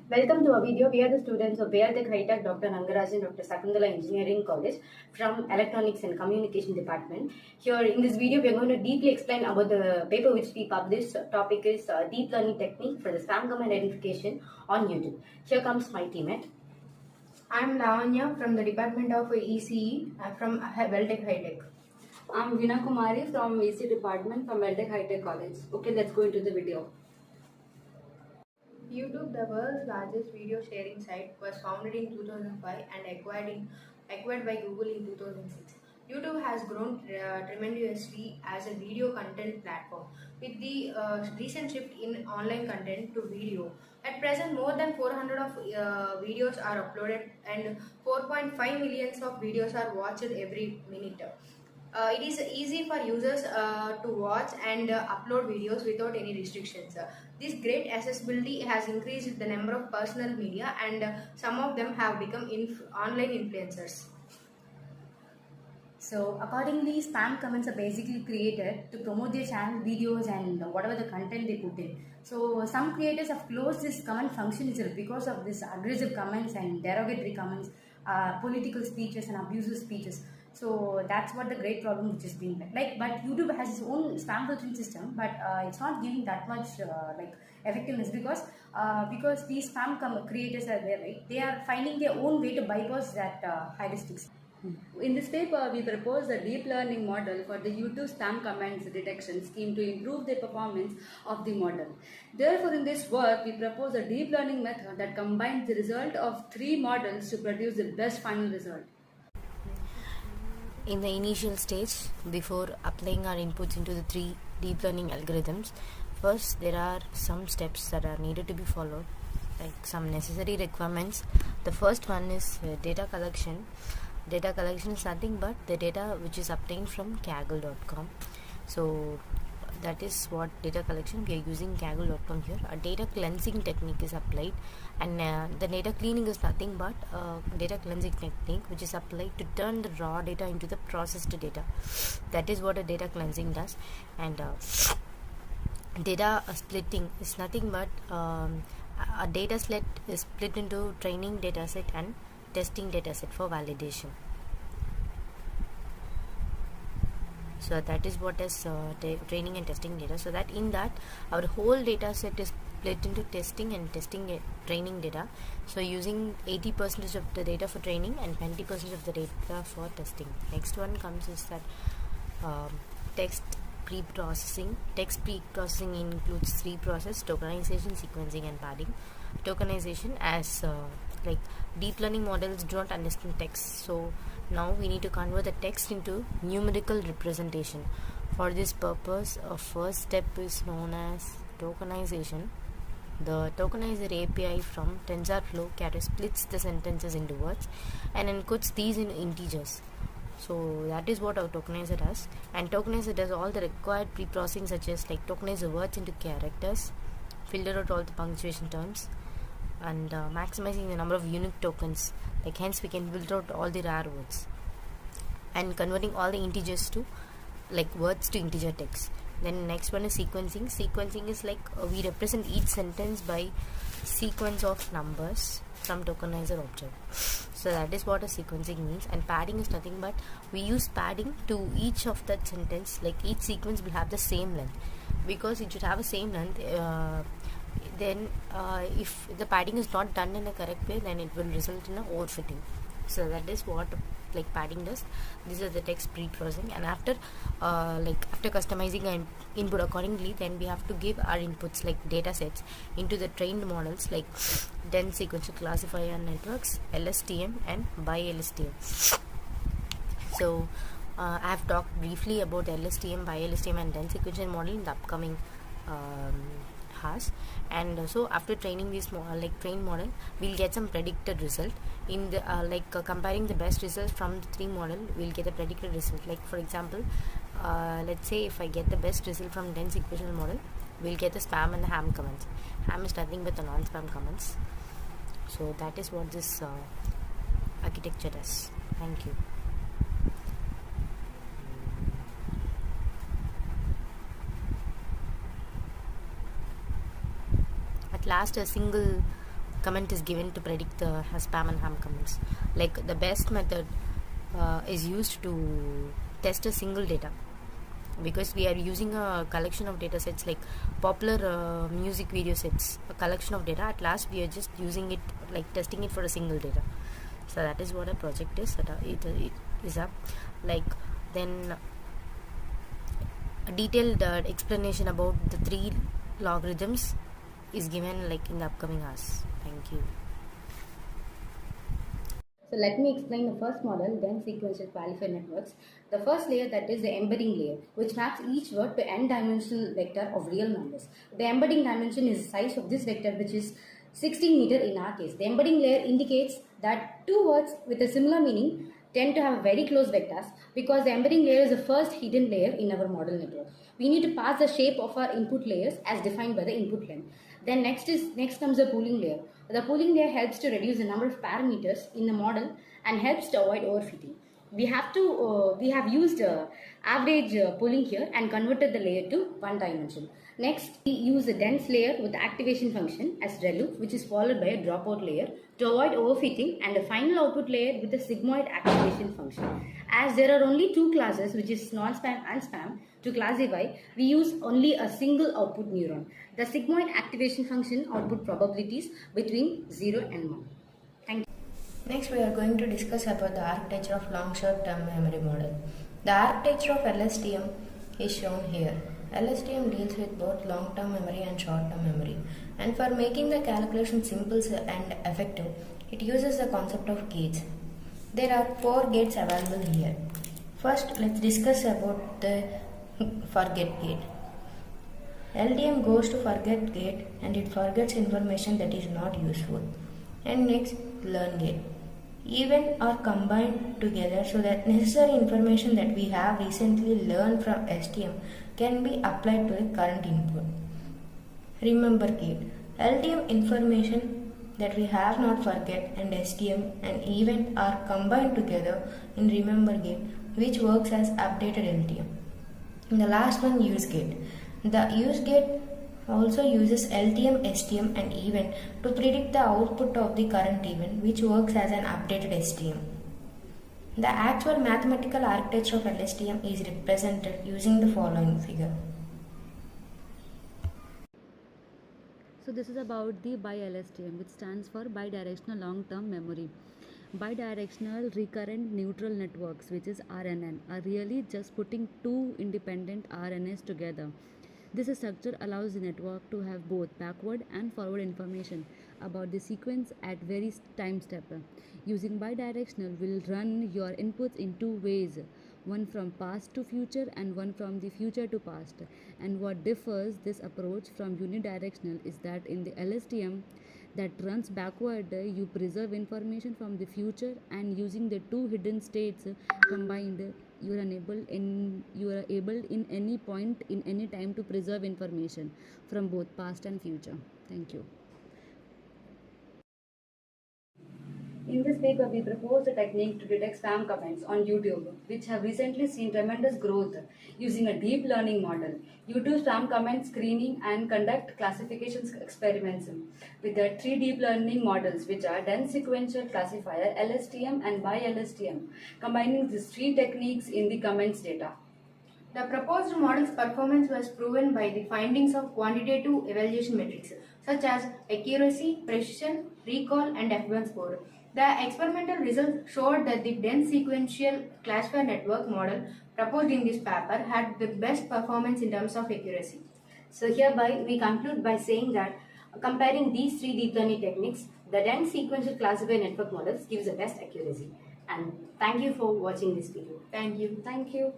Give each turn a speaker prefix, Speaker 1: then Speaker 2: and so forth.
Speaker 1: Welcome to our video. We are the students of Vayatech High Tech, Dr. Nangarajan, Dr. Sakundala Engineering College from Electronics and Communication Department. Here in this video, we are going to deeply explain about the paper which we published. Topic is Deep Learning Technique for the Spam Comment Identification on YouTube. Here comes my teammate.
Speaker 2: I'm Lavanya from the Department of ECE from Vayatech High Tech.
Speaker 3: I'm Veena Kumari from VC Department from Vayatech High Tech College. Okay, let's go into the video.
Speaker 2: YouTube, the world's largest video sharing site, was founded in 2005 and acquired by Google in 2006. YouTube has grown tremendously as a video content platform. With the recent shift in online content to video, at present more than 400 of videos are uploaded and 4.5 millions of videos are watched every minute. It is easy for users to watch and upload videos without any restrictions. This great accessibility has increased the number of personal media and some of them have become online influencers.
Speaker 1: So accordingly, spam comments are basically created to promote their channel videos and whatever the content they put in. So some creators have closed this comment function itself because of this aggressive comments and derogatory comments, political speeches and abusive speeches. So that's what the great problem which is being like. But YouTube has its own spam filtering system, but it's not giving that much effectiveness because these spam creators are there, right? They are finding their own way to bypass that heuristics.
Speaker 3: In this paper, we propose a deep learning model for the YouTube spam comments detection scheme to improve the performance of the model. Therefore, in this work, we propose a deep learning method that combines the result of 3 models to produce the best final result.
Speaker 4: In the initial stage, before applying our inputs into the 3 deep learning algorithms, first there are some steps that are needed to be followed, like some necessary requirements. The first one is data collection. Data collection is nothing but the data which is obtained from Kaggle.com. So that is what data collection. We are using Kaggle.com here. A data cleansing technique is applied, and the data cleaning is nothing but data cleansing technique which is applied to turn the raw data into the processed data. That is what a data cleansing does. And data splitting is nothing but a data set is split into training dataset and testing dataset for validation. So that is what is training and testing data. So that in that our whole data set is split into testing and training data. So using 80% of the data for training and 20% of the data for testing. Next one comes is that text pre-processing. Text pre-processing includes 3 processes: tokenization, sequencing and padding. Tokenization, as like deep learning models do not understand text, so now we need to convert the text into numerical representation. For this purpose, a first step is known as tokenization. The tokenizer API from TensorFlow splits the sentences into words and encodes these in integers. So that is what our tokenizer does. And tokenizer does all the required pre-processing, such as like tokenize the words into characters, filter out all the punctuation terms, and maximizing the number of unique tokens. Like hence we can filter out all the rare words, and converting all the integers to like words to integer text. Then next one is sequencing. Sequencing is like we represent each sentence by sequence of numbers from tokenizer object. So that is what a sequencing means. And padding is nothing but we use padding to each of that sentence. Like each sequence will have the same length, because it should have the same length. Then if the padding is not done in a correct way, then it will result in a overfitting. So that is what like padding does. These are the text pre-processing, and after customizing an input accordingly, then we have to give our inputs like data sets into the trained models like dense sequential classifier networks, LSTM and BiLSTM. So I have talked briefly about LSTM, BiLSTM and dense sequential model in the upcoming has. And so after training this trained model, we'll get some predicted result in the comparing the best results from the 3 model. We'll get a predicted result. Like for example, let's say if I get the best result from dense sequential model, we'll get the spam and the ham comments. Ham is nothing but the non-spam comments. So that is what this architecture does. Thank you. last a single comment is given to predict the spam and ham comments. Like the best method is used to test a single data, because we are using a collection of data sets like popular music video sets, a collection of data. At last we are just using it, like testing it for a single data. So that is what a project is. It is up. Like then a detailed explanation about the 3 logarithms is given like in the upcoming hours. Thank you.
Speaker 1: So let me explain the first model, then sequential qualifier networks. The first layer, that is the embedding layer, which maps each word to n-dimensional vector of real numbers. The embedding dimension is the size of this vector, which is 16 meter in our case. The embedding layer indicates that 2 words with a similar meaning tend to have very close vectors, because the embedding layer is the first hidden layer in our model network. We need to pass the shape of our input layers as defined by the input length. Then next comes the pooling layer. The pooling layer helps to reduce the number of parameters in the model and helps to avoid overfitting. We have used average pooling here and converted the layer to one dimension. Next, we use a dense layer with activation function as ReLU, which is followed by a dropout layer to avoid overfitting, and a final output layer with a sigmoid activation function. As there are only 2 classes, which is non-spam and spam, to classify, we use only a single output neuron. The sigmoid activation function output probabilities between 0 and 1. Thank you.
Speaker 2: Next, we are going to discuss about the architecture of long short-term memory model. The architecture of LSTM is shown here. LSTM deals with both long-term memory and short-term memory, and for making the calculation simple and effective, it uses the concept of gates. There are 4 gates available here. First, let's discuss about the forget gate. LTM goes to forget gate and it forgets information that is not useful. And next, learn gate. Even are combined together so that necessary information that we have recently learned from STM can be applied to the current input. Remember gate. LTM information that we have not forget and STM and even are combined together in remember gate, which works as updated LTM. And the last one, use gate. The use gate also uses LTM, STM and event to predict the output of the current event, which works as an updated STM. The actual mathematical architecture of LSTM is represented using the following figure.
Speaker 3: So this is about the BiLSTM, which stands for bidirectional long-term memory. Bidirectional recurrent neutral networks, which is RNN, are really just putting 2 independent RNNs together. This structure allows the network to have both backward and forward information about the sequence at various time steps. Using bidirectional will run your inputs in 2 ways, one from past to future and one from the future to past. And what differs this approach from unidirectional is that in the LSTM that runs backward, you preserve information from the future, and using the 2 hidden states combined, you are able in any point in any time to preserve information from both past and future. Thank you. In this paper, we propose a technique to detect spam comments on YouTube, which have recently seen tremendous growth using a deep learning model. YouTube spam comment screening and conduct classification experiments with the 3 deep learning models, which are dense sequential classifier, LSTM and BiLSTM, combining these 3 techniques in the comments data.
Speaker 2: The proposed model's performance was proven by the findings of quantitative evaluation metrics such as accuracy, precision, recall, and F1 score. The experimental results showed that the dense sequential classifier network model proposed in this paper had the best performance in terms of accuracy.
Speaker 1: So hereby we conclude by saying that comparing these 3 deep learning techniques, the dense sequential classifier network models gives the best accuracy. And thank you for watching this video.
Speaker 2: Thank you.
Speaker 1: Thank you.